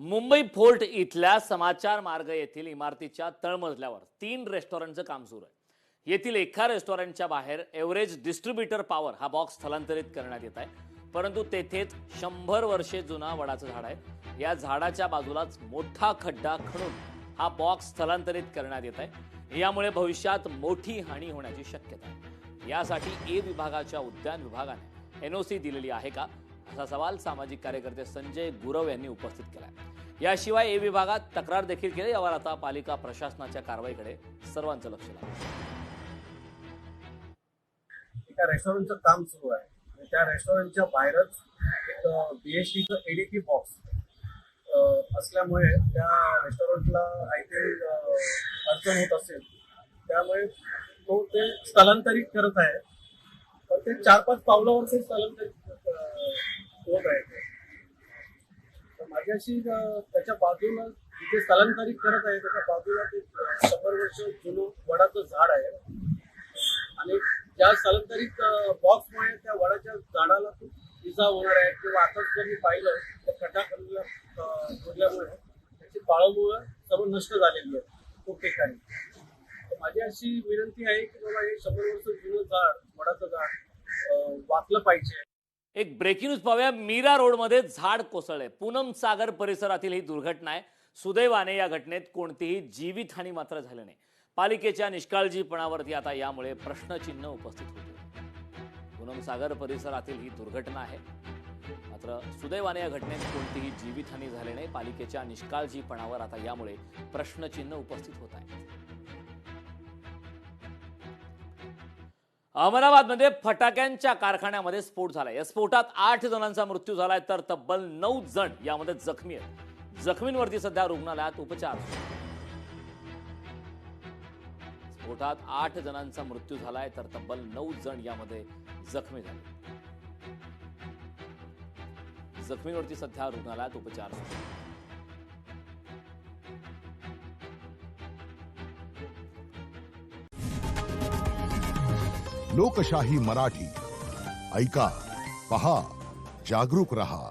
Mumbai fort इथल्या समाचार मार्ग येथील इमारतीच्या तळमजल्यावर 3 रेस्टॉरंटचं काम सुरू आहे। येथील एका रेस्टॉरंटच्या बाहेर एव्हरेज डिस्ट्रीब्युटर पॉवर हा बॉक्स स्थलांतरित करण्यात येत आहे, परंतु तेथेच 100 वर्षे जुना वडाचं झाड आहे। या झाडाच्या बाजूलाच मोठा खड्डा खणून हा बॉक्स स्थलांतरित करण्यात येत आहे। यामुळे भविष्यात मोठी हानी होण्याची शक्यता आहे। यासाठी ए विभागाच्या उद्यान विभागाने एनओसी दिलेली आहे का, असा सवाल सामाजिक कार्यकर्ते संजय गुरव यांनी उपस्थित केला आहे। याशिवाय ए विभागात तक्रार देखील केली। यावर आता पालिका प्रशासनाच्या कारवाईकडे सर्वांचं लक्ष लागलं। एका रेस्टॉरंटचं काम सुरू आहे आणि त्या रेस्टॉरंटच्या बाहेरच एक बीएसटीचं एडीपी बॉक्स असल्यामुळे त्या रेस्टॉरंटला आय थिंक अडचण होत असेल, त्यामुळे तो ते स्थलांतरित करत आहे। पण ते 4-5 पावलावर ते स्थलांतरित होत आहे। तर माझ्याशी त्याच्या बाजूला जिथे स्थलांतरित करत आहे त्याच्या बाजूला ते 100 वर्ष जुनं वडाचं झाड आहे आणि ज्या स्थलांतरित बॉक्समुळे त्या वडाच्या झाडाला खूप इजा होणार आहे किंवा आताच जर मी पाहिलं तर खड्डा खोदल्यामुळे त्याची पाळंमुळं सर्व नष्ट झालेली आहे खूप ठिकाणी। तर माझी अशी विनंती आहे की बाबा हे 100 वर्ष जुनं झाड वडाचं झाड वाचलं पाहिजे। एक ब्रेकिंग न्यूज पाहूया। मीरा रोडमध्ये झाड कोसळले। पूनम सागर परिसरातील ही दुर्घटना आहे। सुदैवाने या घटनेत कोणतीही जीवितहानी मात्र झाली नाही। पालिकेच्या निष्काळजीपणावरती आता यामुळे प्रश्नचिन्ह उपस्थित होते। पूनम सागर परिसरातील ही दुर्घटना आहे, मात्र सुदैवाने या घटनेत कोणतीही जीवितहानी झाली नाही। पालिकेच्या निष्काळजीपणावर आता यामुळे प्रश्नचिन्ह उपस्थित होत आहे। अहमदाबादमध्ये फटाक्यांच्या कारखान्यामध्ये स्फोट झालाय। या स्फोटात 8 जणांचा मृत्यू झालाय तर तब्बल 9 जण यामध्ये जखमी आहेत। जखमींवरती सध्या रुग्णालयात उपचार सुरू आहेत। स्फोटात 8 जणांचा मृत्यू झालाय तर तब्बल 9 जण यामध्ये जखमी झाले। जखमींवरती सध्या रुग्णालयात उपचार सुरू आहेत। लोकशाही मराठी ऐका, पहा, जागरूक रहा।